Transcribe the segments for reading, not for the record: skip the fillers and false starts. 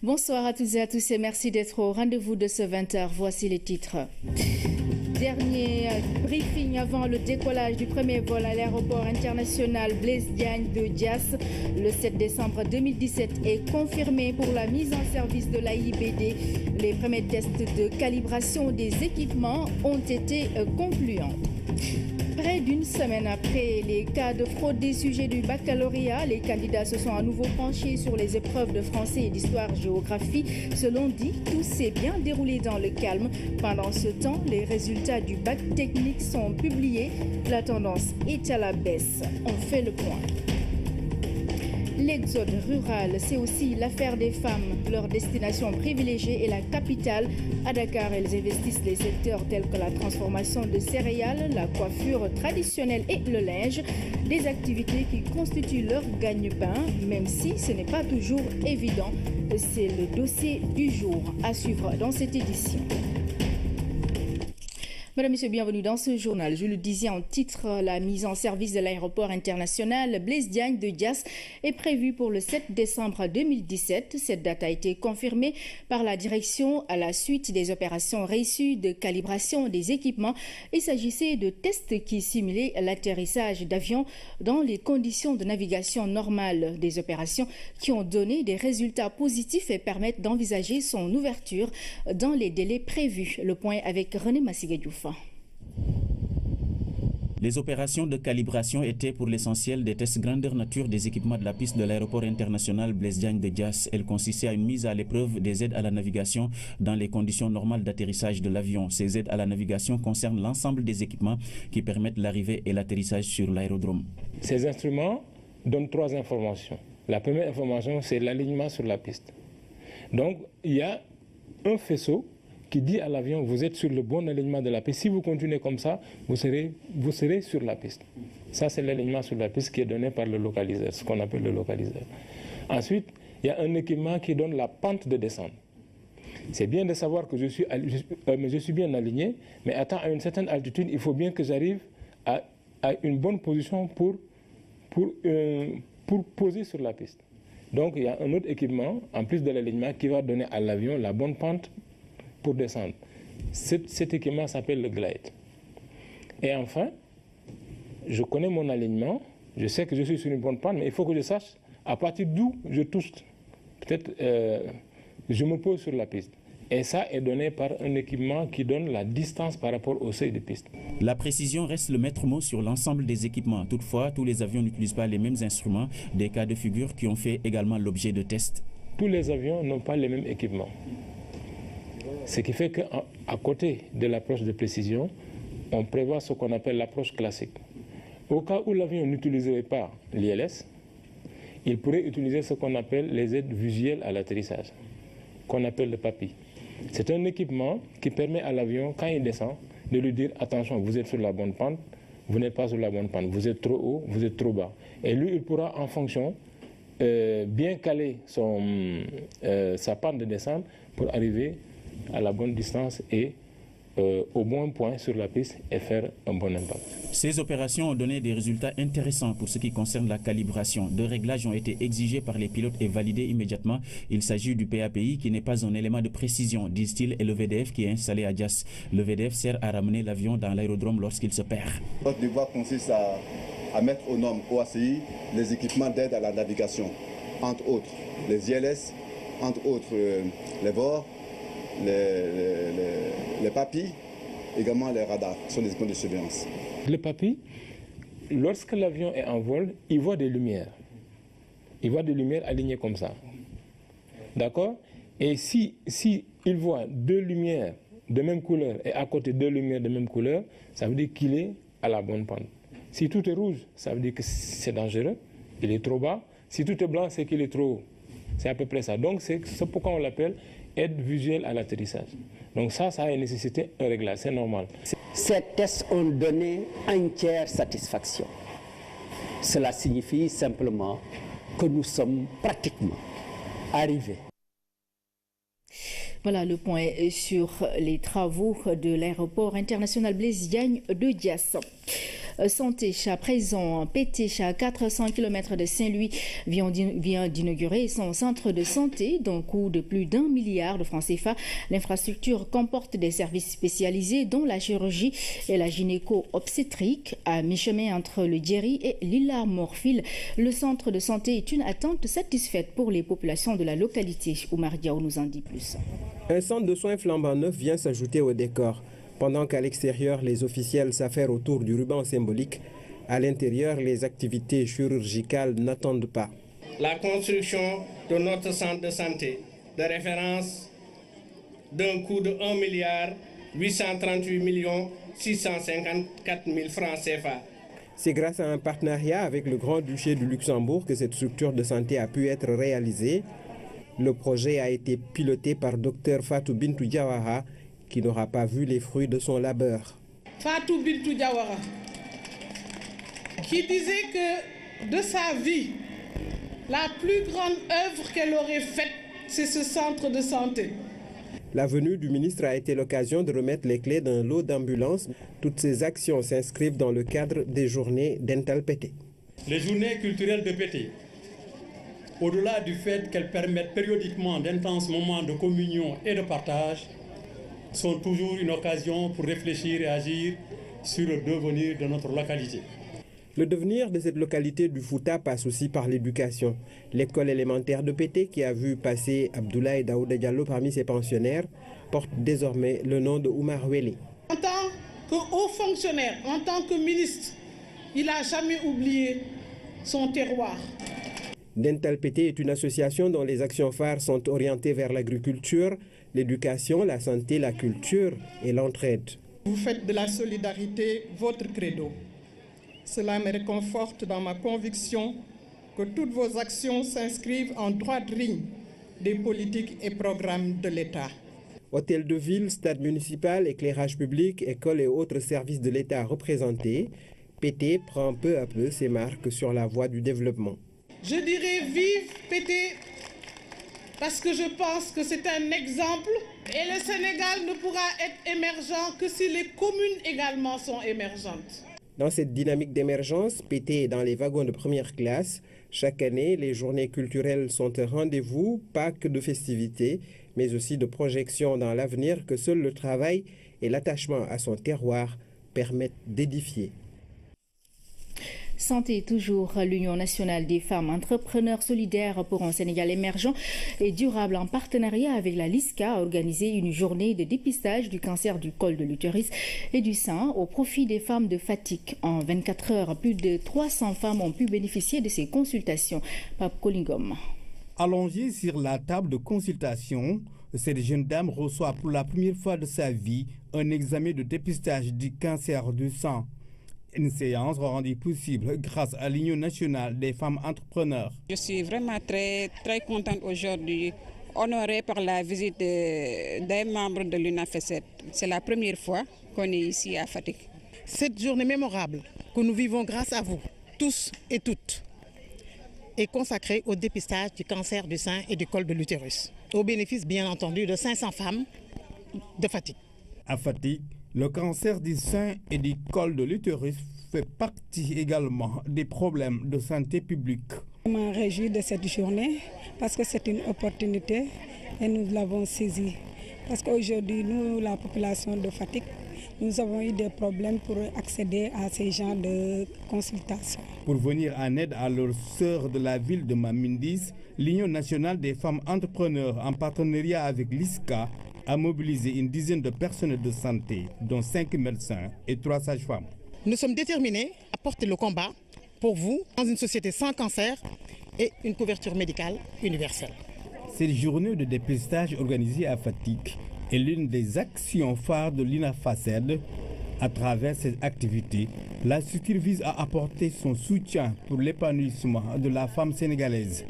Bonsoir à toutes et à tous et merci d'être au rendez-vous de ce 20h. Voici les titres. Dernier briefing avant le décollage du premier vol à l'aéroport international Blaise Diagne de Diass. Le 7 décembre 2017 est confirmé pour la mise en service de l'AIBD. Les premiers tests de calibration des équipements ont été concluants. Près d'une semaine après les cas de fraude des sujets du baccalauréat, les candidats se sont à nouveau penchés sur les épreuves de français et d'histoire-géographie. Selon dit, tout s'est bien déroulé dans le calme. Pendant ce temps, les résultats du bac technique sont publiés. La tendance est à la baisse. On fait le point. L'exode rural, c'est aussi l'affaire des femmes. Leur destination privilégiée est la capitale. À Dakar, elles investissent les secteurs tels que la transformation de céréales, la coiffure traditionnelle et le linge. Des activités qui constituent leur gagne-pain, même si ce n'est pas toujours évident. C'est le dossier du jour à suivre dans cette édition. Mesdames, Messieurs, bienvenue dans ce journal. Je le disais en titre, la mise en service de l'aéroport international Blaise Diagne de Diass est prévue pour le 7 décembre 2017. Cette date a été confirmée par la direction à la suite des opérations réussies de calibration des équipements. Il s'agissait de tests qui simulaient l'atterrissage d'avions dans les conditions de navigation normales. Des opérations qui ont donné des résultats positifs et permettent d'envisager son ouverture dans les délais prévus. Le point avec René Massiga-Diouf. Les opérations de calibration étaient pour l'essentiel des tests grandeur nature des équipements de la piste de l'aéroport international Blaise Diagne de Diass. Elle consistait à une mise à l'épreuve des aides à la navigation dans les conditions normales d'atterrissage de l'avion. Ces aides à la navigation concernent l'ensemble des équipements qui permettent l'arrivée et l'atterrissage sur l'aérodrome. Ces instruments donnent 3 informations. La première information, c'est l'alignement sur la piste. Donc, il y a un faisceau qui dit à l'avion, vous êtes sur le bon alignement de la piste. Si vous continuez comme ça, vous serez sur la piste. Ça, c'est l'alignement sur la piste qui est donné par le localiseur, ce qu'on appelle le localiseur. Ensuite, il y a un équipement qui donne la pente de descente. C'est bien de savoir que je suis bien aligné, mais à une certaine altitude, il faut bien que j'arrive à une bonne position pour poser sur la piste. Donc, il y a un autre équipement, en plus de l'alignement, qui va donner à l'avion la bonne pente pour descendre. Cet équipement s'appelle le glide. Et enfin, je connais mon alignement, je sais que je suis sur une bonne pente, mais il faut que je sache à partir d'où je touche. Peut-être je me pose sur la piste. Et ça est donné par un équipement qui donne la distance par rapport au seuil de piste. La précision reste le maître mot sur l'ensemble des équipements. Toutefois, tous les avions n'utilisent pas les mêmes instruments, des cas de figure qui ont fait également l'objet de tests. Tous les avions n'ont pas les mêmes équipements. Ce qui fait qu'à côté de l'approche de précision, on prévoit ce qu'on appelle l'approche classique. Au cas où l'avion n'utiliserait pas l'ILS, il pourrait utiliser ce qu'on appelle les aides visuelles à l'atterrissage, qu'on appelle le PAPI. C'est un équipement qui permet à l'avion, quand il descend, de lui dire « Attention, vous êtes sur la bonne pente, vous n'êtes pas sur la bonne pente, vous êtes trop haut, vous êtes trop bas. » Et lui, il pourra, en fonction, bien caler sa pente de descente pour arriver à la bonne distance et au bon point sur la piste et faire un bon impact. Ces opérations ont donné des résultats intéressants pour ce qui concerne la calibration. 2 réglages ont été exigés par les pilotes et validés immédiatement. Il s'agit du PAPI qui n'est pas un élément de précision, disent-ils, et le VDF qui est installé à Diass. Le VDF sert à ramener l'avion dans l'aérodrome lorsqu'il se perd. Notre devoir consiste à mettre aux normes OACI les équipements d'aide à la navigation, entre autres les ILS, entre autres les VOR, les PAPI, également les radars, qui sont des équipements de surveillance. Le PAPI, lorsque l'avion est en vol, il voit des lumières. Il voit des lumières alignées comme ça. D'accord? Et si il voit 2 lumières de même couleur et à côté 2 lumières de même couleur, ça veut dire qu'il est à la bonne pente. Si tout est rouge, ça veut dire que c'est dangereux, il est trop bas. Si tout est blanc, c'est qu'il est trop haut. C'est à peu près ça. Donc c'est pourquoi on l'appelle aide visuelle à l'atterrissage. Donc ça a nécessité un réglage, c'est normal. Ces tests ont donné entière satisfaction. Cela signifie simplement que nous sommes pratiquement arrivés. Voilà le point sur les travaux de l'aéroport international Blaise Diagne de Diass. Santé, à présent, PT, à 400 km de Saint-Louis, vient d'inaugurer son centre de santé d'un coût de plus d'1 milliard de francs CFA. L'infrastructure comporte des services spécialisés dont la chirurgie et la gynéco-obstétrique. À mi-chemin entre le Djeri et Lilla Morphil, le centre de santé est une attente satisfaite pour les populations de la localité. Oumar Diaw nous en dit plus. Un centre de soins flambant neuf vient s'ajouter au décor. Pendant qu'à l'extérieur, les officiels s'affairent autour du ruban symbolique, à l'intérieur, les activités chirurgicales n'attendent pas. La construction de notre centre de santé de référence d'un coût de 1 milliard 838 654 000 francs CFA. C'est grâce à un partenariat avec le Grand-Duché du Luxembourg que cette structure de santé a pu être réalisée. Le projet a été piloté par Dr Fatou Bintou Diawara, qui n'aura pas vu les fruits de son labeur. Fatou Bintou Diawara, qui disait que de sa vie, la plus grande œuvre qu'elle aurait faite, c'est ce centre de santé. La venue du ministre a été l'occasion de remettre les clés d'un lot d'ambulances. Toutes ces actions s'inscrivent dans le cadre des journées Dental PT. Les journées culturelles de PT, au-delà du fait qu'elles permettent périodiquement d'intenses moments de communion et de partage, sont toujours une occasion pour réfléchir et agir sur le devenir de notre localité. Le devenir de cette localité du Fouta passe aussi par l'éducation. L'école élémentaire de Pété, qui a vu passer Abdoulaye Daouda Diallo parmi ses pensionnaires, porte désormais le nom de Oumar Wele. En tant que haut fonctionnaire, en tant que ministre, il n'a jamais oublié son terroir. Dental PT est une association dont les actions phares sont orientées vers l'agriculture, l'éducation, la santé, la culture et l'entraide. Vous faites de la solidarité votre credo. Cela me réconforte dans ma conviction que toutes vos actions s'inscrivent en droite ligne des politiques et programmes de l'État. Hôtel de ville, stade municipal, éclairage public, écoles et autres services de l'État représentés, PT prend peu à peu ses marques sur la voie du développement. Je dirais vive PT parce que je pense que c'est un exemple et le Sénégal ne pourra être émergent que si les communes également sont émergentes. Dans cette dynamique d'émergence, PT est dans les wagons de première classe. Chaque année, les journées culturelles sont un rendez-vous, pas que de festivités, mais aussi de projections dans l'avenir que seul le travail et l'attachement à son terroir permettent d'édifier. Santé toujours, l'Union nationale des femmes entrepreneurs solidaires pour un Sénégal émergent et durable en partenariat avec la LISCA a organisé une journée de dépistage du cancer du col de l'utérus et du sein au profit des femmes de Fatick. En 24 heures, plus de 300 femmes ont pu bénéficier de ces consultations. Pape Kolingom. Allongée sur la table de consultation, cette jeune dame reçoit pour la première fois de sa vie un examen de dépistage du cancer du sein. Une séance rendue possible grâce à l'Union nationale des femmes entrepreneurs. Je suis vraiment très contente aujourd'hui, honorée par la visite des membres de l'UNAFESET. C'est la première fois qu'on est ici à Fatick. Cette journée mémorable que nous vivons grâce à vous, tous et toutes, est consacrée au dépistage du cancer du sein et du col de l'utérus, au bénéfice bien entendu de 500 femmes de Fatick. À Fatick, le cancer du sein et du col de l'utérus fait partie également des problèmes de santé publique. Je me réjouis de cette journée parce que c'est une opportunité et nous l'avons saisie. Parce qu'aujourd'hui, nous, la population de Fatick, nous avons eu des problèmes pour accéder à ces genres de consultations. Pour venir en aide à leurs sœurs de la ville de Mamindis, l'Union nationale des femmes entrepreneurs, en partenariat avec l'ISCA, a mobilisé une dizaine de personnels de santé, dont 5 médecins et 3 sages-femmes. Nous sommes déterminés à porter le combat pour vous dans une société sans cancer et une couverture médicale universelle. Cette journée de dépistage organisée à Fatick est l'une des actions phares de l'UNAFESET. À travers cette activité, la structure vise à apporter son soutien pour l'épanouissement de la femme sénégalaise.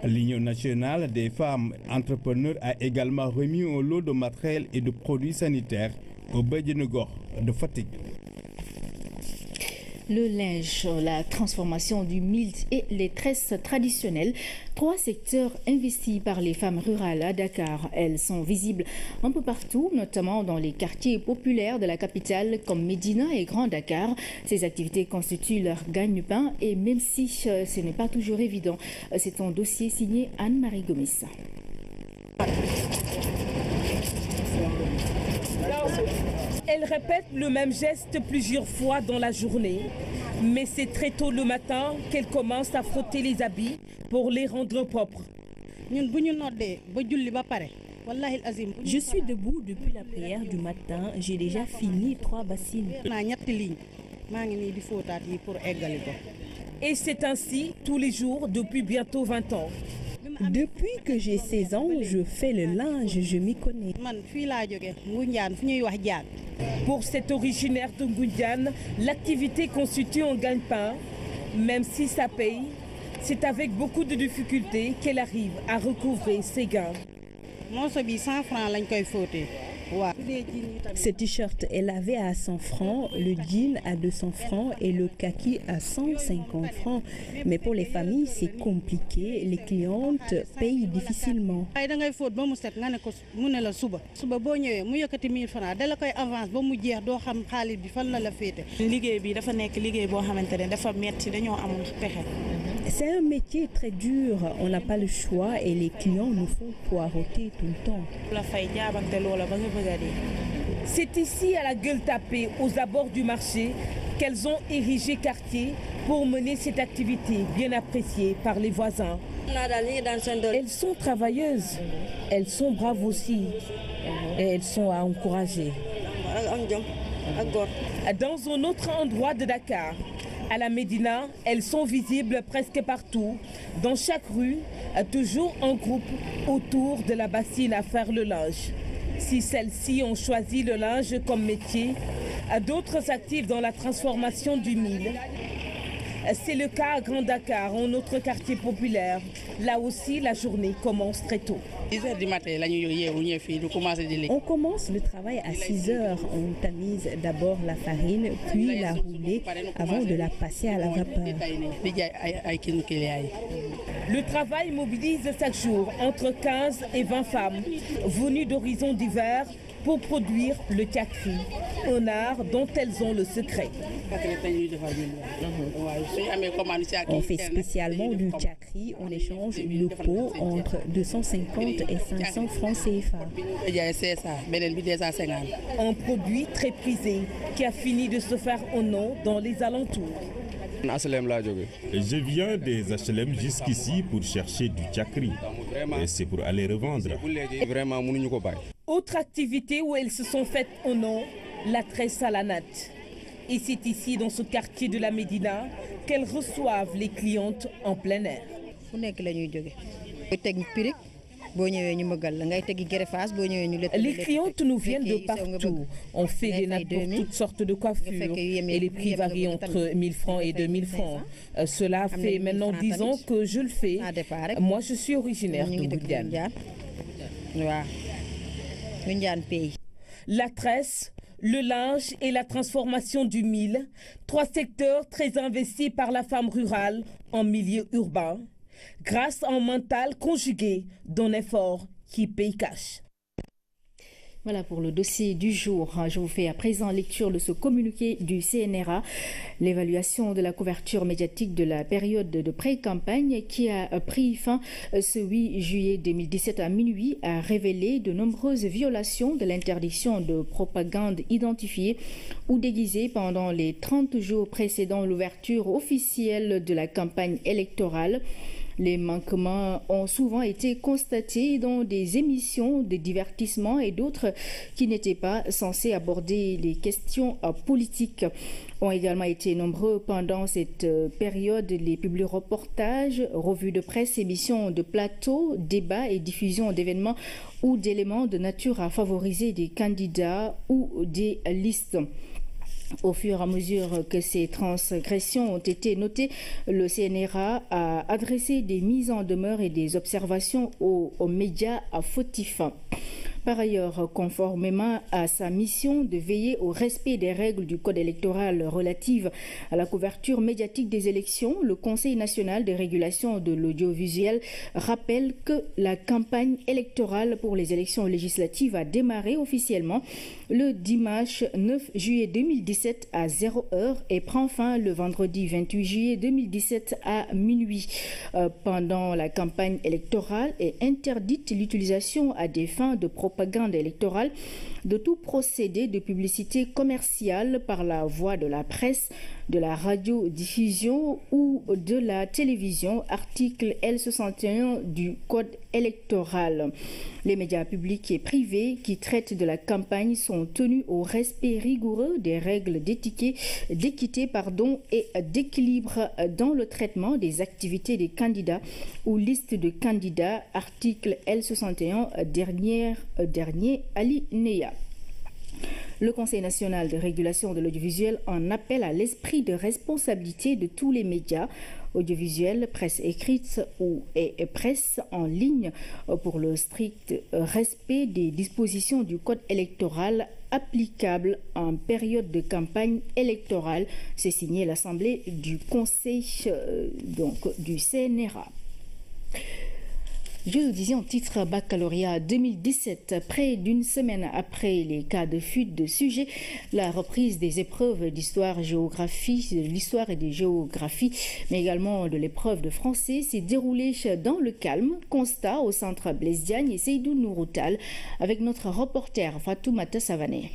L'Union nationale des femmes entrepreneurs a également remis un lot de matériel et de produits sanitaires au Bédjenegor de Fatick. Le linge, la transformation du mil et les tresses traditionnelles, 3 secteurs investis par les femmes rurales à Dakar. Elles sont visibles un peu partout, notamment dans les quartiers populaires de la capitale comme Médina et Grand Dakar. Ces activités constituent leur gagne-pain et même si ce n'est pas toujours évident, c'est un dossier signé Anne-Marie Gomis. Elle répète le même geste plusieurs fois dans la journée, mais c'est très tôt le matin qu'elle commence à frotter les habits pour les rendre propres. Je suis debout depuis la prière du matin. J'ai déjà fini 3 bassines. Et c'est ainsi tous les jours depuis bientôt 20 ans. Depuis que j'ai 16 ans, je fais le linge, je m'y connais. Pour cet originaire de Ngoundiane, l'activité constitue un gagne-pain. Même si ça paye, c'est avec beaucoup de difficultés qu'elle arrive à recouvrer ses gains. Ce t-shirt est lavé à 100 francs, le jean à 200 francs et le kaki à 150 francs. Mais pour les familles, c'est compliqué. Les clientes payent difficilement. C'est un métier très dur. On n'a pas le choix et les clients nous font poireauter tout le temps. C'est ici, à la Gueule Tapée, aux abords du marché, qu'elles ont érigé quartier pour mener cette activité bien appréciée par les voisins. Elles sont travailleuses, elles sont braves aussi et elles sont à encourager. Dans un autre endroit de Dakar, à la Médina, elles sont visibles presque partout, dans chaque rue, toujours en groupe autour de la bassine à faire le linge. Si celles-ci ont choisi le linge comme métier, d'autres s'activent dans la transformation du mil. C'est le cas à Grand Dakar, un autre quartier populaire. Là aussi, la journée commence très tôt. On commence le travail à 6 heures. On tamise d'abord la farine, puis la rouler avant de la passer à la vapeur. Le travail mobilise chaque jour entre 15 et 20 femmes venues d'horizons divers pour produire le tchakri, un art dont elles ont le secret. On fait spécialement du tchakri, on échange le pot entre 250 et 500 francs CFA. Un produit très prisé qui a fini de se faire un nom dans les alentours. Je viens des HLM jusqu'ici pour chercher du tchakri. Et c'est pour aller revendre. Autre activité où elles se sont faites au nom, la tresse à la natte. Et c'est ici, dans ce quartier de la Médina, qu'elles reçoivent les clientes en plein air. Les clientes nous viennent de partout. On fait des nattes pour toutes sortes de coiffures et les prix varient entre 1000 francs et 2000 francs. Cela fait maintenant 10 ans que je le fais. Moi, je suis originaire de Ngoundiane. La tresse, le linge et la transformation du mil, 3 secteurs très investis par la femme rurale en milieu urbain, grâce à un mental conjugué d'un effort qui paye cash. Voilà pour le dossier du jour. Je vous fais à présent lecture de ce communiqué du CNRA. L'évaluation de la couverture médiatique de la période de pré-campagne qui a pris fin ce 8 juillet 2017 à minuit a révélé de nombreuses violations de l'interdiction de propagande identifiée ou déguisée pendant les 30 jours précédant l'ouverture officielle de la campagne électorale. Les manquements ont souvent été constatés dans des émissions de divertissement et d'autres qui n'étaient pas censées aborder les questions politiques. Ont également été nombreux pendant cette période les publi-reportages, revues de presse, émissions de plateaux, débats et diffusion d'événements ou d'éléments de nature à favoriser des candidats ou des listes. Au fur et à mesure que ces transgressions ont été notées, le CNRA a adressé des mises en demeure et des observations aux médias fautifs. Par ailleurs, conformément à sa mission de veiller au respect des règles du Code électoral relatives à la couverture médiatique des élections, le Conseil national de régulation de l'audiovisuel rappelle que la campagne électorale pour les élections législatives a démarré officiellement le dimanche 9 juillet 2017 à 0h et prend fin le vendredi 28 juillet 2017 à minuit. Pendant la campagne électorale est interdite l'utilisation à des fins de propagande électorale de tout procédé de publicité commerciale par la voie de la presse, de la radiodiffusion ou de la télévision, article L61 du Code électoral. Les médias publics et privés qui traitent de la campagne sont tenus au respect rigoureux des règles d'équité et d'équilibre dans le traitement des activités des candidats ou listes de candidats, article L61 dernier alinéa. Le Conseil national de régulation de l'audiovisuel en appelle à l'esprit de responsabilité de tous les médias audiovisuels, presse écrite et presse en ligne pour le strict respect des dispositions du Code électoral applicables en période de campagne électorale. C'est signé l'Assemblée du Conseil du CNRA. Je le disais en titre baccalauréat 2017, près d'une semaine après les cas de fuite de sujets, la reprise des épreuves d'histoire et de géographie, mais également de l'épreuve de français s'est déroulée dans le calme. Constat au centre Blaise Diagne et Seydou Nouroutal avec notre reporter Fatoumata Savané.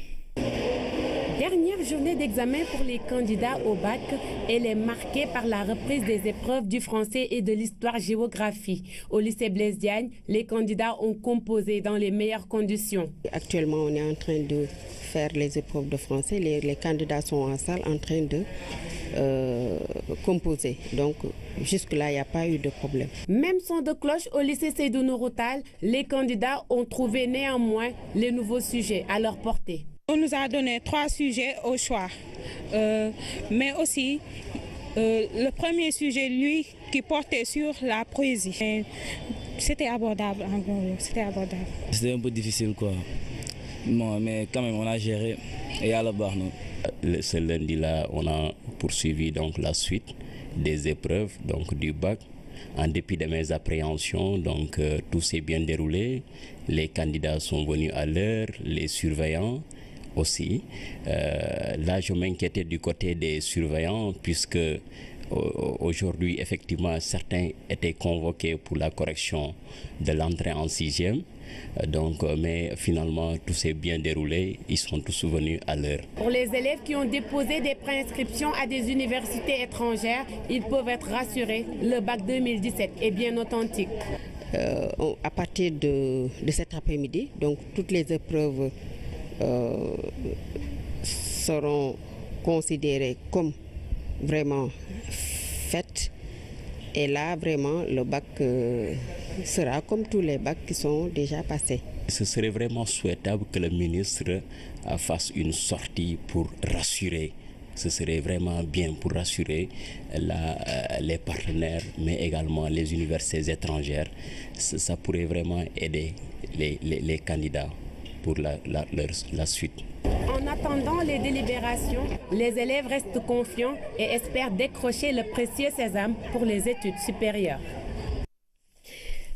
Dernière journée d'examen pour les candidats au bac, elle est marquée par la reprise des épreuves du français et de l'histoire-géographie. Au lycée Blaise Diagne, les candidats ont composé dans les meilleures conditions. Actuellement, on est en train de faire les épreuves de français. Les candidats sont en salle en train de composer. Donc, jusque-là, il n'y a pas eu de problème. Même son de cloche au lycée Seydou Nouroutal, les candidats ont trouvé néanmoins les nouveaux sujets à leur portée. On nous a donné 3 sujets au choix, mais aussi le premier sujet, lui, qui portait sur la poésie. C'était abordable, en gros, c'était abordable. C'était un peu difficile, quoi. Bon, mais quand même, on a géré et à la barre, non. Ce lundi-là, on a poursuivi donc la suite des épreuves donc du bac. En dépit de mes appréhensions, donc tout s'est bien déroulé. Les candidats sont venus à l'heure, les surveillants aussi. Là, je m'inquiétais du côté des surveillants puisque aujourd'hui, effectivement, certains étaient convoqués pour la correction de l'entrée en 6e. Donc, mais finalement, tout s'est bien déroulé. Ils sont tous venus à l'heure. Pour les élèves qui ont déposé des préinscriptions à des universités étrangères, ils peuvent être rassurés. Le bac 2017 est bien authentique. À partir de cet après-midi, donc toutes les épreuves seront considérées comme vraiment faites. Et là, vraiment, le bac sera comme tous les bacs qui sont déjà passés. Ce serait vraiment souhaitable que le ministre fasse une sortie pour rassurer. Ce serait vraiment bien pour rassurer les partenaires, mais également les universités étrangères. Ça pourrait vraiment aider les candidats pour la suite. En attendant les délibérations, les élèves restent confiants et espèrent décrocher le précieux sésame pour les études supérieures.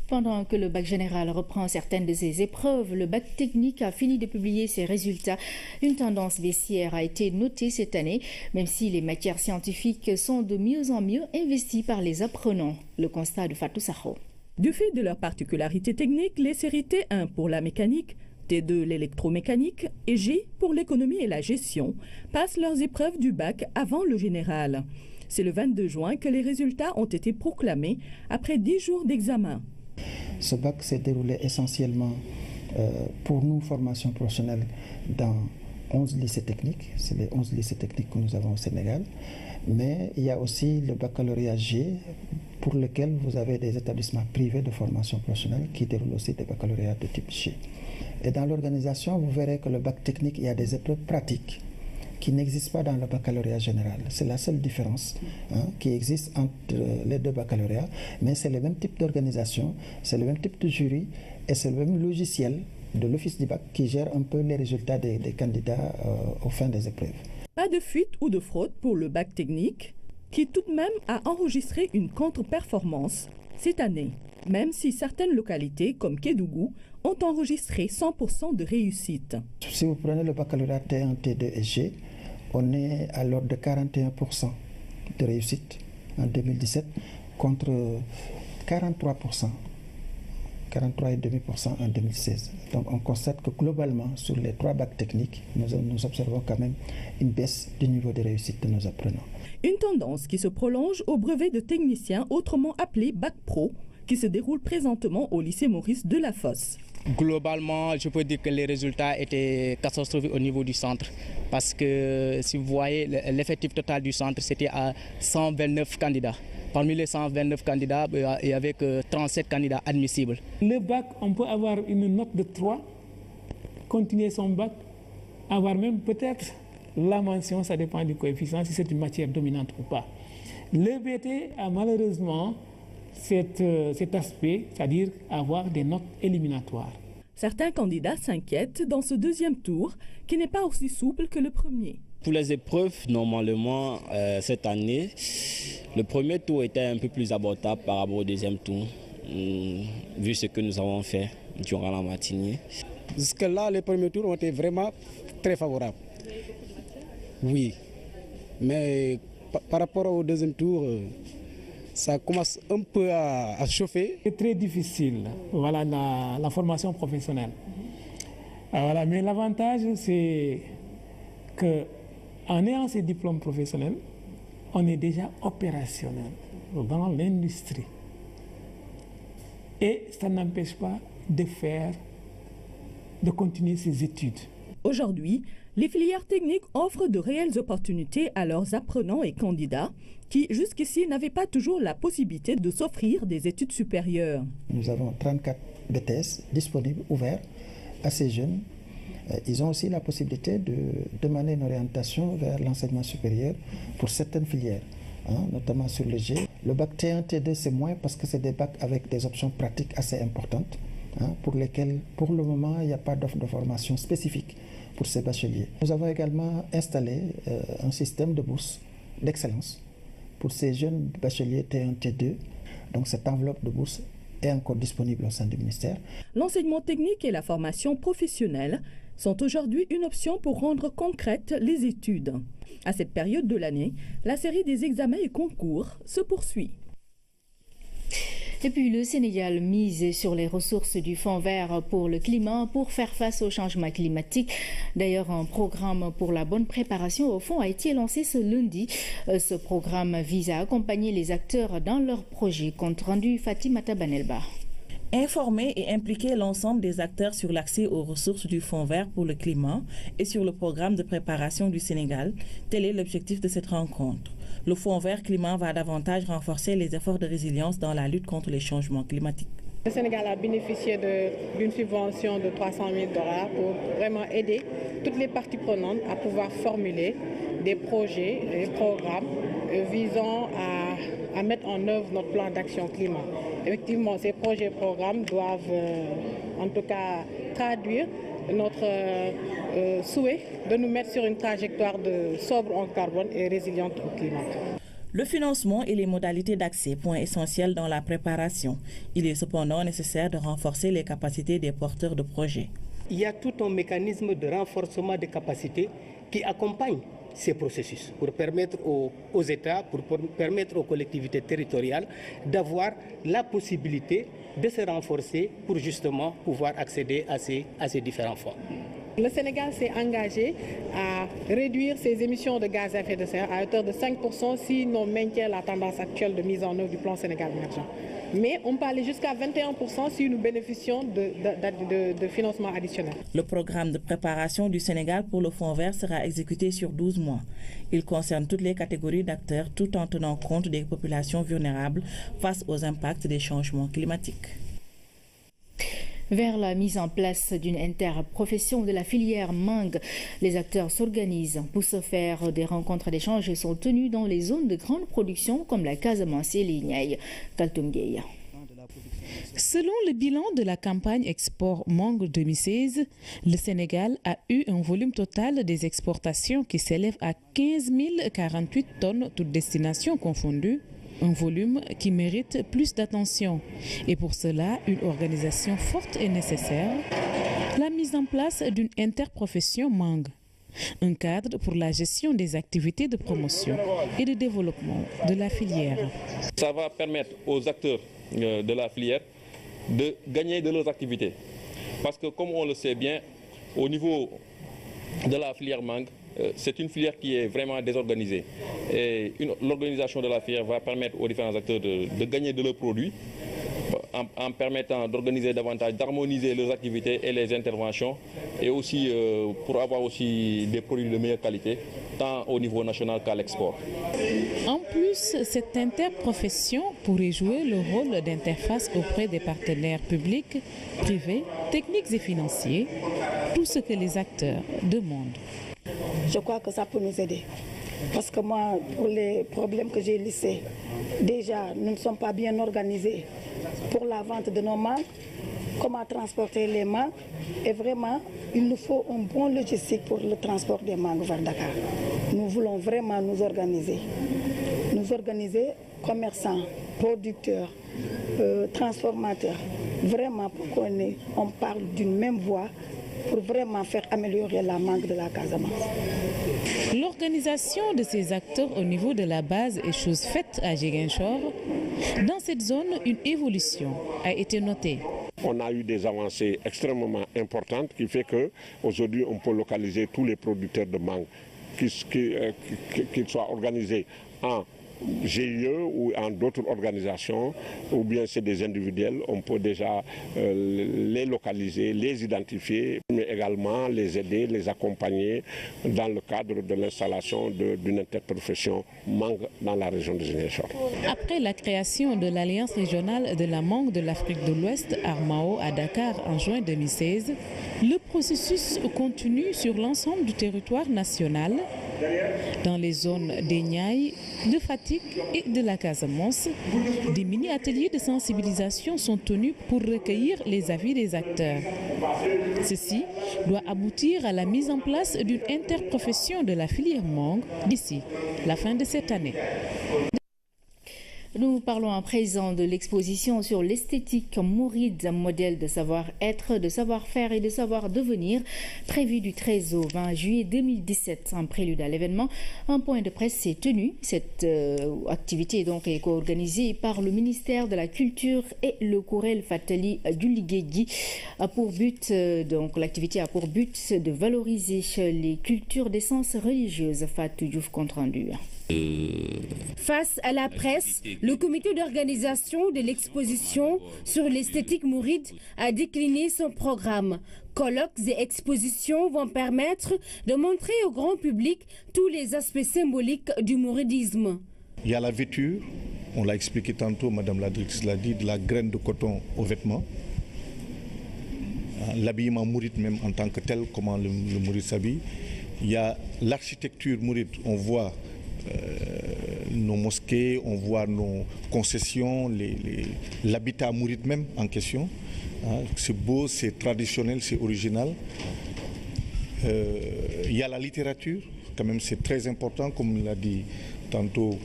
Pendant que le bac général reprend certaines de ses épreuves, le bac technique a fini de publier ses résultats. Une tendance baissière a été notée cette année, même si les matières scientifiques sont de mieux en mieux investies par les apprenants. Le constat de Fatou Sakho. Du fait de leurs particularités techniques, les séries T1 pour la mécanique, T2 l'électromécanique et G pour l'économie et la gestion passent leurs épreuves du bac avant le général. C'est le 22 juin que les résultats ont été proclamés après 10 jours d'examen. Ce bac s'est déroulé essentiellement pour nous, formation professionnelle, dans 11 lycées techniques. C'est les 11 lycées techniques que nous avons au Sénégal. Mais il y a aussi le baccalauréat G, pour lequel vous avez des établissements privés de formation professionnelle qui déroulent aussi des baccalauréats de type G. Et dans l'organisation, vous verrez que le bac technique, il y a des épreuves pratiques qui n'existent pas dans le baccalauréat général. C'est la seule différence qui existe entre les deux baccalauréats, mais c'est le même type d'organisation, c'est le même type de jury et c'est le même logiciel de l'Office du bac qui gère un peu les résultats des candidats aux fins des épreuves. Pas de fuite ou de fraude pour le bac technique, qui tout de même a enregistré une contre-performance cette année, même si certaines localités comme Kédougou ont enregistré 100% de réussite. Si vous prenez le baccalauréat T1, T2 et G, on est à l'ordre de 41% de réussite en 2017 contre 43%. 43,5% en 2016. Donc on constate que globalement, sur les 3 bacs techniques, nous observons quand même une baisse du niveau de réussite de nos apprenants. Une tendance qui se prolonge au brevet de technicien, autrement appelé Bac Pro, qui se déroule présentement au lycée Maurice de la Fosse. Globalement, je peux dire que les résultats étaient catastrophiques au niveau du centre. Parce que si vous voyez, l'effectif total du centre, c'était à 129 candidats. Parmi les 129 candidats, il y avait 37 candidats admissibles. Le bac, on peut avoir une note de 3, continuer son bac, avoir même peut-être la mention, ça dépend du coefficient, si c'est une matière dominante ou pas. Le BT a malheureusement cet aspect, c'est-à-dire avoir des notes éliminatoires. Certains candidats s'inquiètent dans ce deuxième tour, qui n'est pas aussi souple que le premier. Pour les épreuves, normalement, cette année, le premier tour était un peu plus abordable par rapport au deuxième tour, vu ce que nous avons fait durant la matinée. Jusque-là, les premiers tours ont été vraiment très favorables. Oui, mais par rapport au deuxième tour, ça commence un peu à chauffer. C'est très difficile, voilà, la formation professionnelle. Voilà, mais l'avantage, c'est que en ayant ces diplômes professionnels, on est déjà opérationnel dans l'industrie. Et ça n'empêche pas de continuer ses études. Aujourd'hui, les filières techniques offrent de réelles opportunités à leurs apprenants et candidats qui, jusqu'ici, n'avaient pas toujours la possibilité de s'offrir des études supérieures. Nous avons 34 BTS disponibles, ouverts à ces jeunes. Ils ont aussi la possibilité de demander une orientation vers l'enseignement supérieur pour certaines filières, notamment sur le G. Le bac T1, T2, c'est moins parce que c'est des bacs avec des options pratiques assez importantes, pour lesquelles, pour le moment, il n'y a pas d'offre de formation spécifique pour ces bacheliers. Nous avons également installé un système de bourse d'excellence pour ces jeunes bacheliers T1, T2. Donc cette enveloppe de bourse est encore disponible au sein du ministère. L'enseignement technique et la formation professionnelle sont aujourd'hui une option pour rendre concrètes les études. À cette période de l'année, la série des examens et concours se poursuit. Et puis le Sénégal mise sur les ressources du Fonds vert pour le climat pour faire face au changement climatique. D'ailleurs, un programme pour la bonne préparation au fonds a été lancé ce lundi. Ce programme vise à accompagner les acteurs dans leurs projets. Compte rendu Fatimata Banelba. Informer et impliquer l'ensemble des acteurs sur l'accès aux ressources du Fonds vert pour le climat et sur le programme de préparation du Sénégal, tel est l'objectif de cette rencontre. Le Fonds vert climat va davantage renforcer les efforts de résilience dans la lutte contre les changements climatiques. Le Sénégal a bénéficié d'une subvention de 300 000 $ pour vraiment aider toutes les parties prenantes à pouvoir formuler des projets, des programmes visant à mettre en œuvre notre plan d'action climat. Effectivement, ces projets et programmes doivent en tout cas traduire notre souhait de nous mettre sur une trajectoire de sobre en carbone et résiliente au climat. Le financement et les modalités d'accès, point essentiel dans la préparation. Il est cependant nécessaire de renforcer les capacités des porteurs de projets. Il y a tout un mécanisme de renforcement des capacités qui accompagne ces processus pour permettre aux États, pour permettre aux collectivités territoriales d'avoir la possibilité de se renforcer pour justement pouvoir accéder à ces différents fonds. Le Sénégal s'est engagé à réduire ses émissions de gaz à effet de serre à hauteur de 5% si l'on maintient la tendance actuelle de mise en œuvre du plan Sénégal émergent. Mais on peut aller jusqu'à 21% si nous bénéficions de financement additionnel. Le programme de préparation du Sénégal pour le Fonds vert sera exécuté sur 12 mois. Il concerne toutes les catégories d'acteurs tout en tenant compte des populations vulnérables face aux impacts des changements climatiques. Vers la mise en place d'une interprofession de la filière mangue, les acteurs s'organisent. Pour ce faire, des rencontres d'échange sont tenues dans les zones de grande production comme la Casamance et l'Ignaï. Kaltungei. Selon le bilan de la campagne Export Mangue 2016, le Sénégal a eu un volume total des exportations qui s'élève à 15 048 tonnes, toutes destinations confondues. Un volume qui mérite plus d'attention. Et pour cela, une organisation forte est nécessaire. La mise en place d'une interprofession mangue. Un cadre pour la gestion des activités de promotion et de développement de la filière. Ça va permettre aux acteurs de la filière de gagner de leurs activités. Parce que comme on le sait bien, au niveau de la filière mangue, c'est une filière qui est vraiment désorganisée. Et l'organisation de la filière va permettre aux différents acteurs de gagner de leurs produits en permettant d'organiser davantage, d'harmoniser leurs activités et les interventions et aussi pour avoir aussi des produits de meilleure qualité, tant au niveau national qu'à l'export. En plus, cette interprofession pourrait jouer le rôle d'interface auprès des partenaires publics, privés, techniques et financiers, tout ce que les acteurs demandent. Je crois que ça peut nous aider. Parce que moi, pour les problèmes que j'ai listés, déjà, nous ne sommes pas bien organisés pour la vente de nos mangues, comment transporter les mangues. Et vraiment, il nous faut un bon logistique pour le transport des mangues vers Dakar. Nous voulons vraiment nous organiser. Nous organiser commerçants, producteurs, transformateurs. Vraiment pour qu'on parle d'une même voix pour vraiment faire améliorer la mangue de la Casamance. L'organisation de ces acteurs au niveau de la base est chose faite à Ziguinchor. Dans cette zone, une évolution a été notée. On a eu des avancées extrêmement importantes qui fait qu'aujourd'hui on peut localiser tous les producteurs de mangue, qu'ils soient organisés en GIE ou en d'autres organisations, ou bien c'est des individuels, on peut déjà les localiser, les identifier, mais également les aider, les accompagner dans le cadre de l'installation d'une interprofession mangue dans la région de Ziguinchor. Après la création de l'Alliance régionale de la mangue de l'Afrique de l'Ouest, Armao, à Dakar en juin 2016, le processus continue sur l'ensemble du territoire national, dans les zones des Niayes, de Fatick et de la Casamance. Des mini-ateliers de sensibilisation sont tenus pour recueillir les avis des acteurs. Ceci doit aboutir à la mise en place d'une interprofession de la filière mangue d'ici la fin de cette année. Nous parlons à présent de l'exposition sur l'esthétique mouride, un modèle de savoir-être, de savoir-faire et de savoir-devenir, prévue du 13 au 20 juillet 2017. En prélude à l'événement, un point de presse s'est tenu. Cette activité donc est co-organisée par le ministère de la Culture et le Kourel Fatali du Ligedi. L'activité a pour but de valoriser les cultures d'essence religieuse. Fatou Diouf compte rendu. Face à la presse, le comité d'organisation de l'exposition sur l'esthétique mouride a décliné son programme. Colloques et expositions vont permettre de montrer au grand public tous les aspects symboliques du mouridisme. Il y a la vêture, on l'a expliqué tantôt, Madame la directrice l'a dit, de la graine de coton aux vêtements. L'habillement mouride même en tant que tel, comment le mouride s'habille. Il y a l'architecture mouride, on voit nos mosquées, on voit nos concessions, l'habitat mouride même en question. C'est beau, c'est traditionnel, c'est original. Il y a la littérature, quand même c'est très important, comme l'a dit tantôt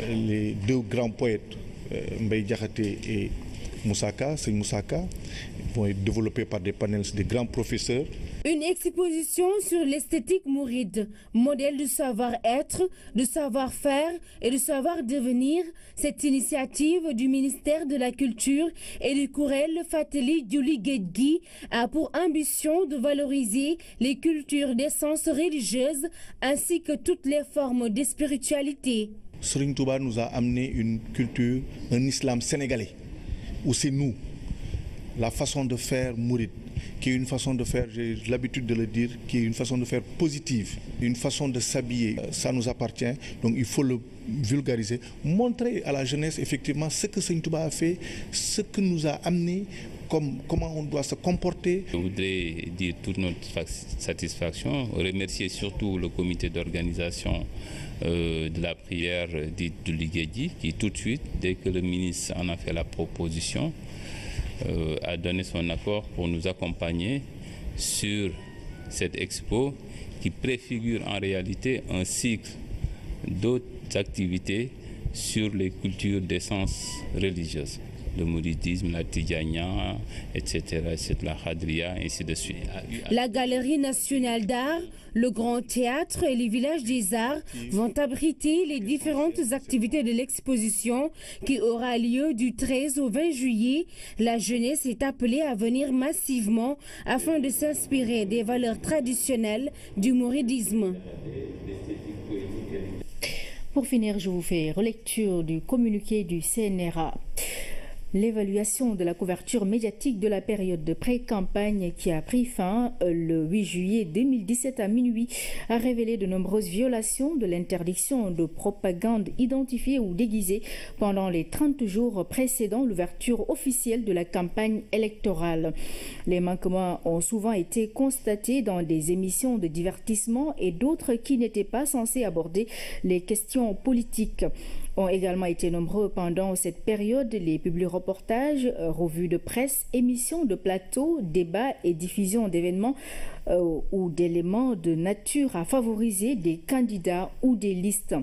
les deux grands poètes, Mbaye Diakhaté et Moussaka, c'est Moussaka, vont être développés par des panels, des grands professeurs. Une exposition sur l'esthétique mouride, modèle de savoir-être, de savoir-faire et de savoir-devenir. Cette initiative du ministère de la Culture et du Kourel Fatali du Ligedi a pour ambition de valoriser les cultures d'essence religieuse ainsi que toutes les formes de spiritualité. Serigne Touba nous a amené une culture, un islam sénégalais, où c'est nous, la façon de faire mouride, qui est une façon de faire, j'ai l'habitude de le dire, qui est une façon de faire positive, une façon de s'habiller. Ça nous appartient, donc il faut le vulgariser, montrer à la jeunesse effectivement ce que Serigne Touba a fait, ce que nous a amené, comment on doit se comporter. Je voudrais dire toute notre satisfaction, remercier surtout le comité d'organisation de la prière dite du Ligedi, qui tout de suite, dès que le ministre en a fait la proposition, a donné son accord pour nous accompagner sur cette expo qui préfigure en réalité un cycle d'autres activités sur les cultures d'essence religieuse. Le mouridisme, la tidjania, etc., la khadria, ainsi de suite. La Galerie nationale d'art, le Grand Théâtre et les villages des arts vont abriter les différentes activités de l'exposition qui aura lieu du 13 au 20 juillet. La jeunesse est appelée à venir massivement afin de s'inspirer des valeurs traditionnelles du mouridisme. Pour finir, je vous fais relecture du communiqué du CNRA. L'évaluation de la couverture médiatique de la période de pré-campagne qui a pris fin le 8 juillet 2017 à minuit a révélé de nombreuses violations de l'interdiction de propagande identifiée ou déguisée pendant les 30 jours précédant l'ouverture officielle de la campagne électorale. Les manquements ont souvent été constatés dans des émissions de divertissement et d'autres qui n'étaient pas censées aborder les questions politiques. Ont également été nombreux pendant cette période les publi-reportages, revues de presse, émissions de plateau, débats et diffusion d'événements ou d'éléments de nature à favoriser des candidats ou des listes.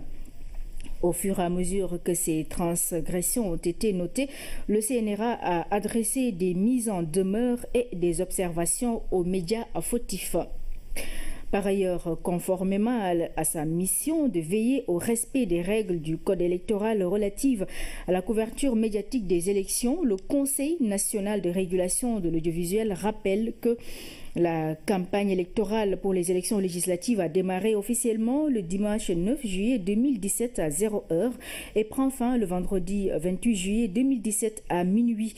Au fur et à mesure que ces transgressions ont été notées, le CNRA a adressé des mises en demeure et des observations aux médias fautifs. Par ailleurs, conformément à sa mission de veiller au respect des règles du Code électoral relatives à la couverture médiatique des élections, le Conseil national de régulation de l'audiovisuel rappelle que la campagne électorale pour les élections législatives a démarré officiellement le dimanche 9 juillet 2017 à 0h et prend fin le vendredi 28 juillet 2017 à minuit.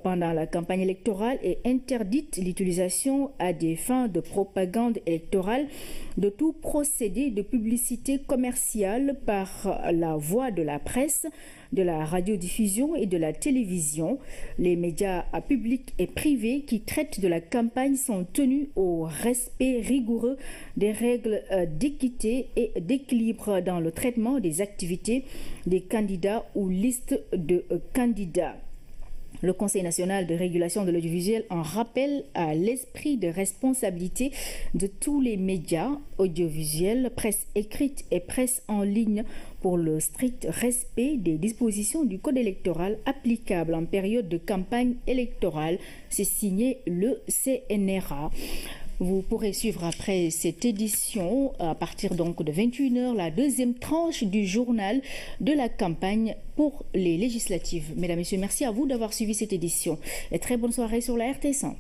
Pendant la campagne électorale est interdite l'utilisation à des fins de propagande électorale de tout procédé de publicité commerciale par la voie de la presse, de la radiodiffusion et de la télévision. Les médias publics et privés qui traitent de la campagne sont tenus au respect rigoureux des règles d'équité et d'équilibre dans le traitement des activités des candidats ou listes de candidats. Le Conseil national de régulation de l'audiovisuel en rappelle à l'esprit de responsabilité de tous les médias audiovisuels, presse écrite et presse en ligne pour le strict respect des dispositions du Code électoral applicables en période de campagne électorale. C'est signé le CNRA. Vous pourrez suivre après cette édition, à partir donc de 21h, la deuxième tranche du journal de la campagne pour les législatives. Mesdames, Messieurs, merci à vous d'avoir suivi cette édition. Et très bonne soirée sur la RTS1.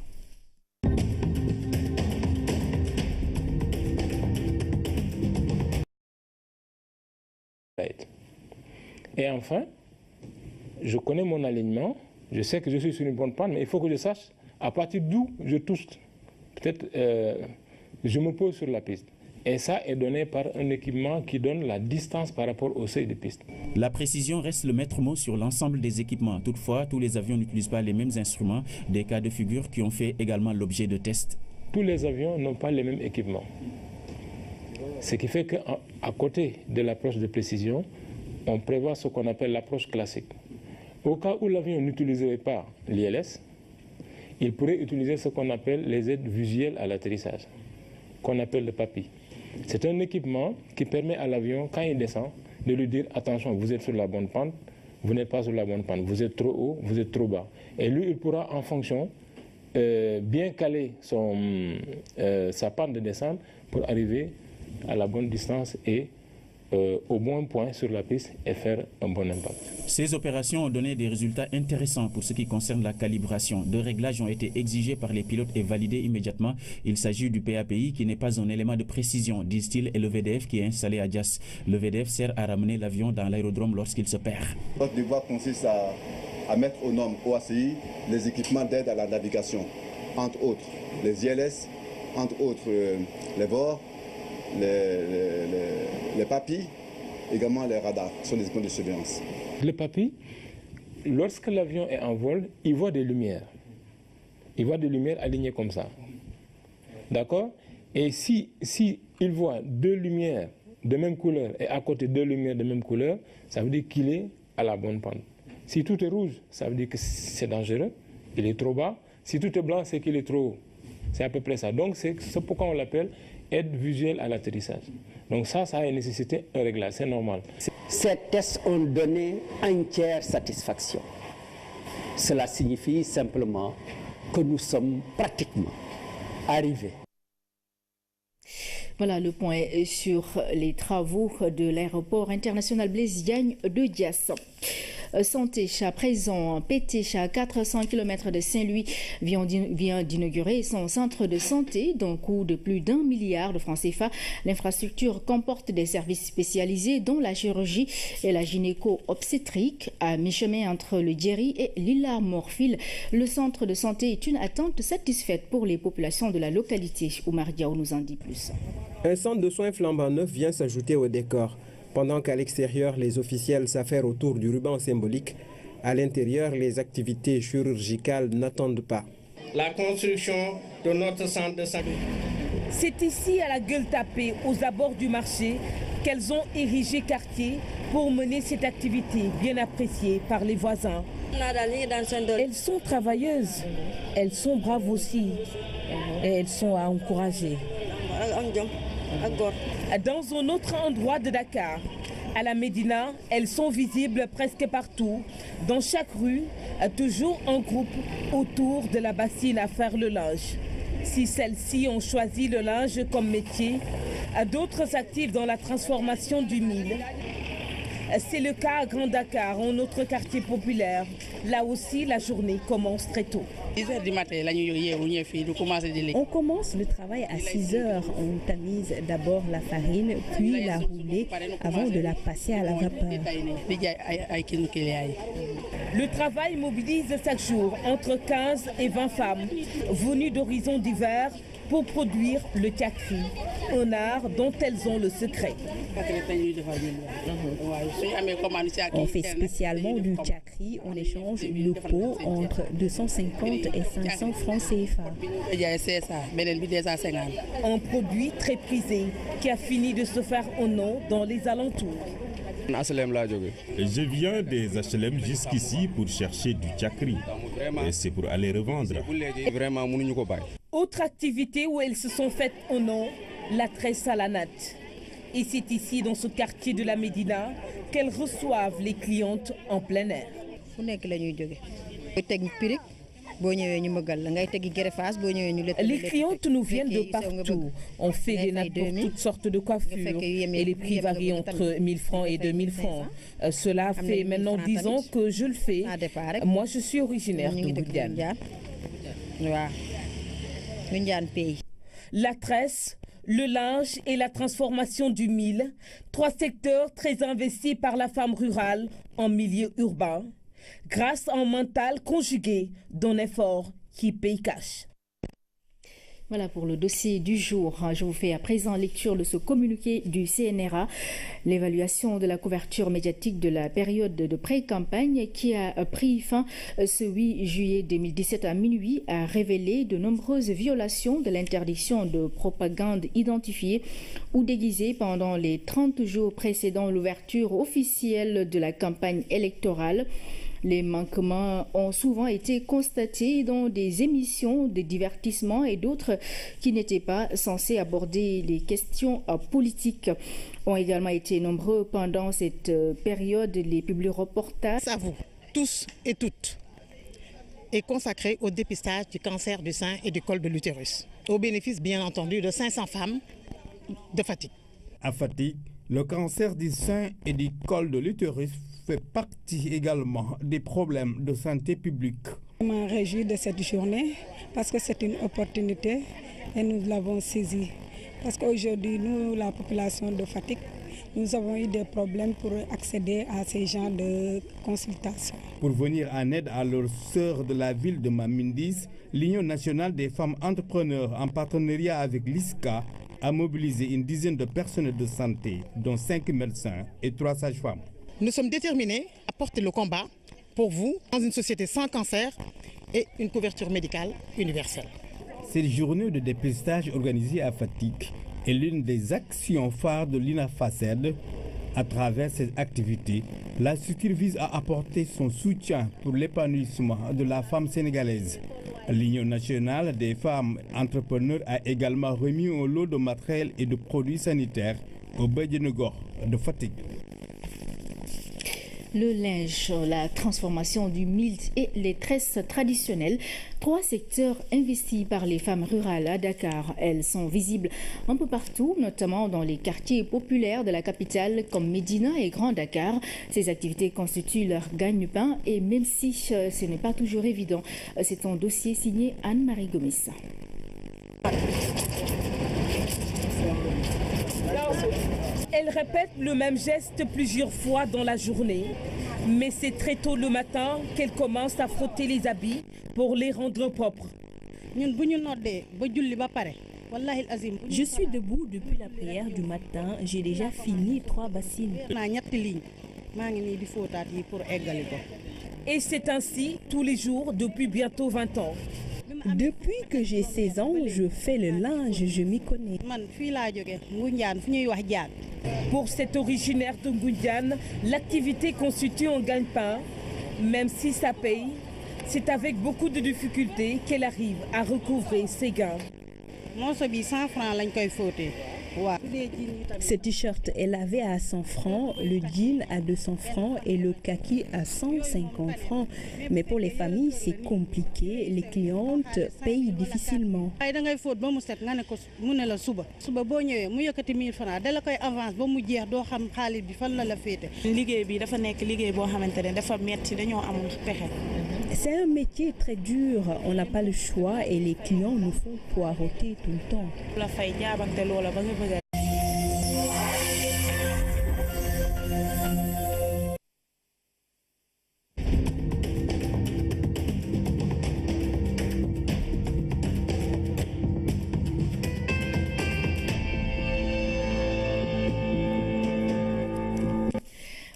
Et enfin, je connais mon alignement, je sais que je suis sur une bonne pente, mais il faut que je sache à partir d'où je touche. Peut-être je me pose sur la piste. Et ça est donné par un équipement qui donne la distance par rapport au seuil de piste. La précision reste le maître mot sur l'ensemble des équipements. Toutefois, tous les avions n'utilisent pas les mêmes instruments, des cas de figure qui ont fait également l'objet de tests. Tous les avions n'ont pas les mêmes équipements. Ce qui fait qu'à côté de l'approche de précision, on prévoit ce qu'on appelle l'approche classique. Au cas où l'avion n'utiliserait pas l'ILS, il pourrait utiliser ce qu'on appelle les aides visuelles à l'atterrissage, qu'on appelle le PAPI. C'est un équipement qui permet à l'avion, quand il descend, de lui dire « Attention, vous êtes sur la bonne pente, vous n'êtes pas sur la bonne pente, vous êtes trop haut, vous êtes trop bas. » Et lui, il pourra, en fonction, bien caler sa pente de descente pour arriver à la bonne distance et au bon point sur la piste et faire un bon impact. Ces opérations ont donné des résultats intéressants pour ce qui concerne la calibration. Deux réglages ont été exigés par les pilotes et validés immédiatement. Il s'agit du PAPI qui n'est pas un élément de précision, disent-ils, et le VDF qui est installé à Dias. Le VDF sert à ramener l'avion dans l'aérodrome lorsqu'il se perd. Notre devoir consiste à mettre aux normes OACI les équipements d'aide à la navigation, entre autres les ILS, entre autres les VOR, les PAPI, également les radars, sont des équipements de surveillance. Le PAPI, lorsque l'avion est en vol, il voit des lumières. Il voit des lumières alignées comme ça. D'accord? Et si il voit deux lumières de même couleur et à côté deux lumières de même couleur, ça veut dire qu'il est à la bonne pente. Si tout est rouge, ça veut dire que c'est dangereux, il est trop bas. Si tout est blanc, c'est qu'il est trop haut. C'est à peu près ça. Donc c'est pourquoi on l'appelle aide visuelle à l'atterrissage. Donc ça a nécessité un réglage, c'est normal. Ces tests ont donné entière satisfaction. Cela signifie simplement que nous sommes pratiquement arrivés. Voilà le point sur les travaux de l'aéroport international Blaise Diagne de Diass. Santé, à présent, PT, à 400 km de Saint-Louis, vient d'inaugurer son centre de santé d'un coût de plus d'1 milliard de francs CFA. L'infrastructure comporte des services spécialisés dont la chirurgie et la gynéco-obstétrique. À mi-chemin entre le Djeri et l'Ila-Morphile, le centre de santé est une attente satisfaite pour les populations de la localité. Oumar Diaw nous en dit plus. Un centre de soins flambant neuf vient s'ajouter au décor. Pendant qu'à l'extérieur, les officiels s'affairent autour du ruban symbolique, à l'intérieur, les activités chirurgicales n'attendent pas. La construction de notre centre de santé. C'est ici, à la Gueule Tapée, aux abords du marché, qu'elles ont érigé quartier pour mener cette activité bien appréciée par les voisins. Elles sont travailleuses, elles sont braves aussi, et elles sont à encourager. Dans un autre endroit de Dakar, à la Médina, elles sont visibles presque partout, dans chaque rue, toujours en groupe autour de la bassine à faire le linge. Si celles-ci ont choisi le linge comme métier, d'autres s'activent dans la transformation du mil. C'est le cas à Grand Dakar, un autre quartier populaire. Là aussi, la journée commence très tôt. 10h du matin, on commence le travail à 6h. On tamise d'abord la farine, puis la rouler avant de la passer à la vapeur. Le travail mobilise chaque jour entre 15 et 20 femmes venues d'horizons divers pour produire le tchakri, un art dont elles ont le secret. On fait spécialement du tchakri, on échange le pot entre 250 et 500 francs CFA. Un produit très prisé qui a fini de se faire un nom dans les alentours. Je viens des HLM jusqu'ici pour chercher du tchakri. Et c'est pour aller revendre. Autre activité où elles se sont faites un nom, la tresse à la natte. Et c'est ici, dans ce quartier de la Médina, qu'elles reçoivent les clientes en plein air. Les clientes nous viennent de partout. On fait des nattes pour toutes sortes de coiffures et les prix varient entre 1000 francs et 2000 francs. Cela fait maintenant 10 ans que je le fais. Moi, je suis originaire de Goundiane. La tresse, le linge et la transformation du mil, 3 secteurs très investis par la femme rurale en milieu urbain, grâce à un mental conjugué d'un effort qui paye cash. Voilà pour le dossier du jour. Je vous fais à présent lecture de ce communiqué du CNRA. L'évaluation de la couverture médiatique de la période de pré-campagne qui a pris fin ce 8 juillet 2017 à minuit a révélé de nombreuses violations de l'interdiction de propagande identifiée ou déguisée pendant les 30 jours précédant l'ouverture officielle de la campagne électorale. Les manquements ont souvent été constatés dans des émissions de divertissement et d'autres qui n'étaient pas censées aborder les questions politiques. Ont également été nombreux pendant cette période les publi-reportages. À vous, tous et toutes, est consacré au dépistage du cancer du sein et du col de l'utérus, au bénéfice bien entendu de 500 femmes de Fatick. À Fatick, le cancer du sein et du col de l'utérus fait partie également des problèmes de santé publique. Je me réjouis de cette journée parce que c'est une opportunité et nous l'avons saisie. Parce qu'aujourd'hui, nous, la population de Fatick, nous avons eu des problèmes pour accéder à ces genres de consultations. Pour venir en aide à leurs sœurs de la ville de Mamindis, l'Union nationale des femmes entrepreneurs, en partenariat avec l'ISCA, a mobilisé une dizaine de personnels de santé, dont 5 médecins et 3 sages-femmes. Nous sommes déterminés à porter le combat pour vous dans une société sans cancer et une couverture médicale universelle. Cette journée de dépistage organisée à Fatick est l'une des actions phares de l'INAFACED. À travers ces activités, la structure vise à apporter son soutien pour l'épanouissement de la femme sénégalaise. L'Union nationale des femmes entrepreneurs a également remis un lot de matériel et de produits sanitaires au Bédjenegor de Fatick. Le linge, la transformation du milt et les tresses traditionnelles, 3 secteurs investis par les femmes rurales à Dakar. Elles sont visibles un peu partout, notamment dans les quartiers populaires de la capitale comme Médina et Grand Dakar. Ces activités constituent leur gagne-pain et même si ce n'est pas toujours évident, c'est un dossier signé Anne-Marie Gomis. Elle répète le même geste plusieurs fois dans la journée, mais c'est très tôt le matin qu'elle commence à frotter les habits pour les rendre propres. Je suis debout depuis la prière du matin. J'ai déjà fini 3 bassines. Et c'est ainsi tous les jours depuis bientôt 20 ans. Depuis que j'ai 16 ans, je fais le linge, je m'y connais. Pour cet originaire de Ngoundiane, l'activité constitue un gagne-pain. Même si ça paye, c'est avec beaucoup de difficultés qu'elle arrive à recouvrer ses gains. Ce t-shirt est lavé à 100 francs, le jean à 200 francs et le kaki à 150 francs. Mais pour les familles, c'est compliqué. Les clientes payent difficilement. C'est un métier très dur, on n'a pas le choix et les clients nous font poireauter tout le temps.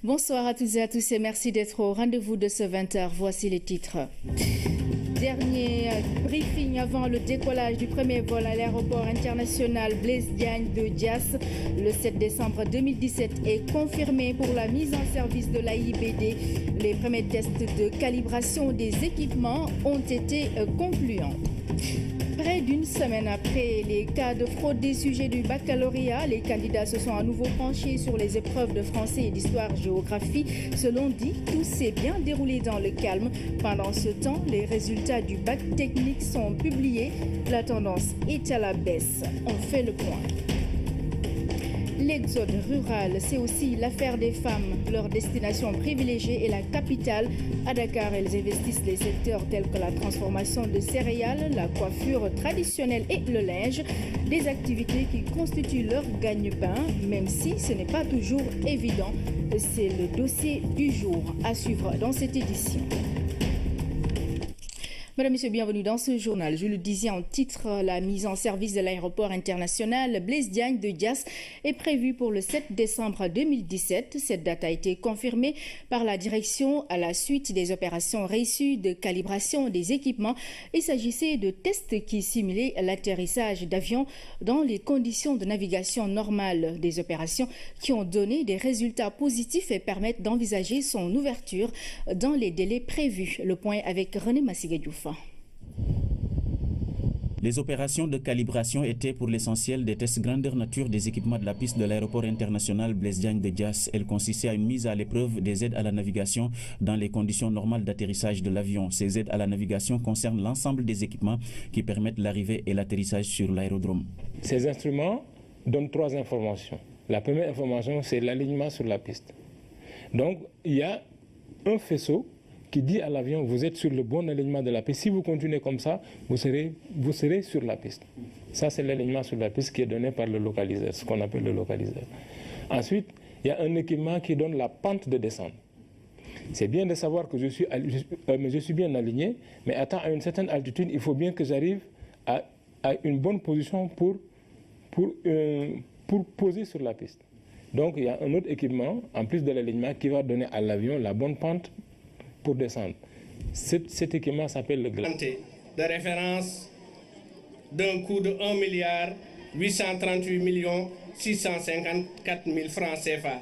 Bonsoir à toutes et à tous et merci d'être au rendez-vous de ce 20h. Voici les titres. Dernier briefing avant le décollage du premier vol à l'aéroport international Blaise Diagne de Diass. Le 7 décembre 2017 est confirmé pour la mise en service de l'AIBD. Les premiers tests de calibration des équipements ont été concluants. Près d'une semaine après les cas de fraude des sujets du baccalauréat, les candidats se sont à nouveau penchés sur les épreuves de français et d'histoire-géographie. Selon dit, tout s'est bien déroulé dans le calme. Pendant ce temps, les résultats du bac technique sont publiés. La tendance est à la baisse. On fait le point. L'exode rural, c'est aussi l'affaire des femmes. Leur destination privilégiée est la capitale. À Dakar, elles investissent les secteurs tels que la transformation de céréales, la coiffure traditionnelle et le linge. Des activités qui constituent leur gagne-pain, même si ce n'est pas toujours évident. C'est le dossier du jour à suivre dans cette édition. Mesdames, Messieurs, bienvenue dans ce journal. Je le disais en titre, la mise en service de l'aéroport international Blaise Diagne de Diass est prévue pour le 7 décembre 2017. Cette date a été confirmée par la direction à la suite des opérations réussies de calibration des équipements. Il s'agissait de tests qui simulaient l'atterrissage d'avions dans les conditions de navigation normales. Des opérations qui ont donné des résultats positifs et permettent d'envisager son ouverture dans les délais prévus. Le point avec René Massiga-Diouf. Les opérations de calibration étaient pour l'essentiel des tests grandeur nature des équipements de la piste de l'aéroport international Blaise Diagne de Diass. Elle consistait à une mise à l'épreuve des aides à la navigation dans les conditions normales d'atterrissage de l'avion. Ces aides à la navigation concernent l'ensemble des équipements qui permettent l'arrivée et l'atterrissage sur l'aérodrome. Ces instruments donnent 3 informations. La première information, c'est l'alignement sur la piste. Donc, il y a un faisceau qui dit à l'avion, vous êtes sur le bon alignement de la piste. Si vous continuez comme ça, vous serez sur la piste. Ça, c'est l'alignement sur la piste qui est donné par le localiseur, ce qu'on appelle le localiseur. Ensuite, il y a un équipement qui donne la pente de descente. C'est bien de savoir que je suis bien aligné, mais à une certaine altitude, il faut bien que j'arrive à une bonne position pour poser sur la piste. Donc, il y a un autre équipement, en plus de l'alignement, qui va donner à l'avion la bonne pente pour descendre. Cet équipement s'appelle le GLAD. De référence d'un coût de 1 milliard 838 654 000 francs CFA.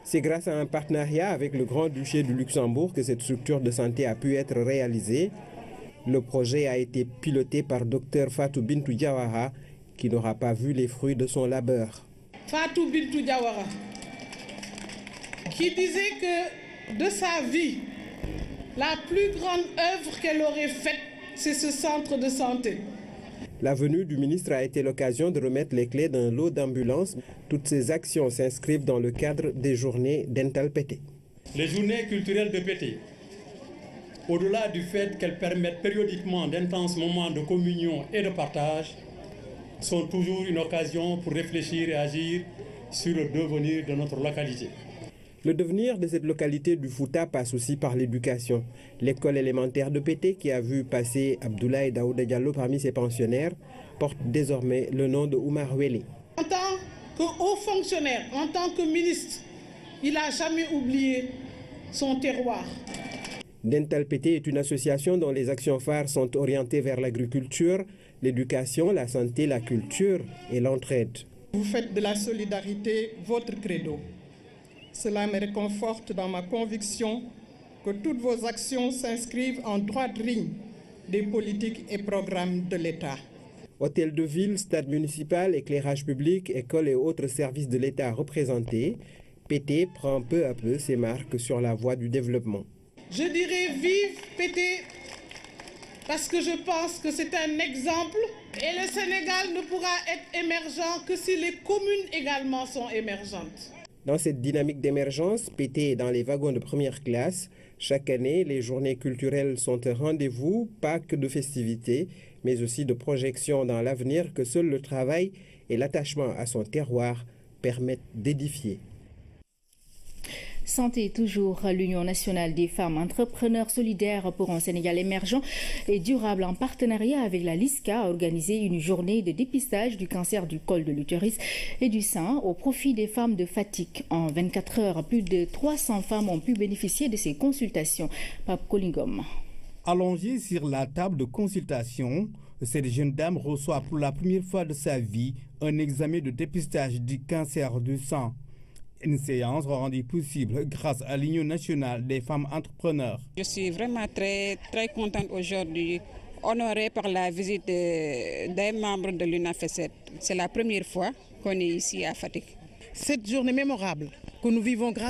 C'est grâce à un partenariat avec le Grand-Duché du Luxembourg que cette structure de santé a pu être réalisée. Le projet a été piloté par Dr Fatou Bintou Diawara, qui n'aura pas vu les fruits de son labeur. Fatou Bintou Diawara, qui disait que de sa vie, la plus grande œuvre qu'elle aurait faite, c'est ce centre de santé. La venue du ministre a été l'occasion de remettre les clés d'un lot d'ambulances. Toutes ces actions s'inscrivent dans le cadre des journées Dental Pété. Les journées culturelles de Pété, au-delà du fait qu'elles permettent périodiquement d'intenses moments de communion et de partage, sont toujours une occasion pour réfléchir et agir sur le devenir de notre localité. Le devenir de cette localité du Fouta passe aussi par l'éducation. L'école élémentaire de Pété, qui a vu passer Abdoulaye Daouda Diallo parmi ses pensionnaires, porte désormais le nom de Oumar Wele. En tant que haut fonctionnaire, en tant que ministre, il n'a jamais oublié son terroir. Dental Pété est une association dont les actions phares sont orientées vers l'agriculture, l'éducation, la santé, la culture et l'entraide. Vous faites de la solidarité votre credo. Cela me réconforte dans ma conviction que toutes vos actions s'inscrivent en droite ligne des politiques et programmes de l'État. Hôtel de ville, stade municipal, éclairage public, écoles et autres services de l'État représentés, Pété prend peu à peu ses marques sur la voie du développement. Je dirais vive Pété parce que je pense que c'est un exemple et le Sénégal ne pourra être émergent que si les communes également sont émergentes. Dans cette dynamique d'émergence, Pété est dans les wagons de première classe. Chaque année, les journées culturelles sont un rendez-vous, pas que de festivités, mais aussi de projections dans l'avenir que seul le travail et l'attachement à son terroir permettent d'édifier. Santé toujours, l'Union nationale des femmes entrepreneurs solidaires pour un Sénégal émergent et durable en partenariat avec la LISCA a organisé une journée de dépistage du cancer du col de l'utérus et du sein au profit des femmes de Fatick. En 24 heures, plus de 300 femmes ont pu bénéficier de ces consultations. Pape Kolingom. Allongée sur la table de consultation, cette jeune dame reçoit pour la première fois de sa vie un examen de dépistage du cancer du sein. Une séance rendue possible grâce à l'Union nationale des femmes entrepreneurs. Je suis vraiment très contente aujourd'hui, honorée par la visite des membres de l'UNAFESET. C'est la première fois qu'on est ici à Fatick. Cette journée mémorable que nous vivons grâce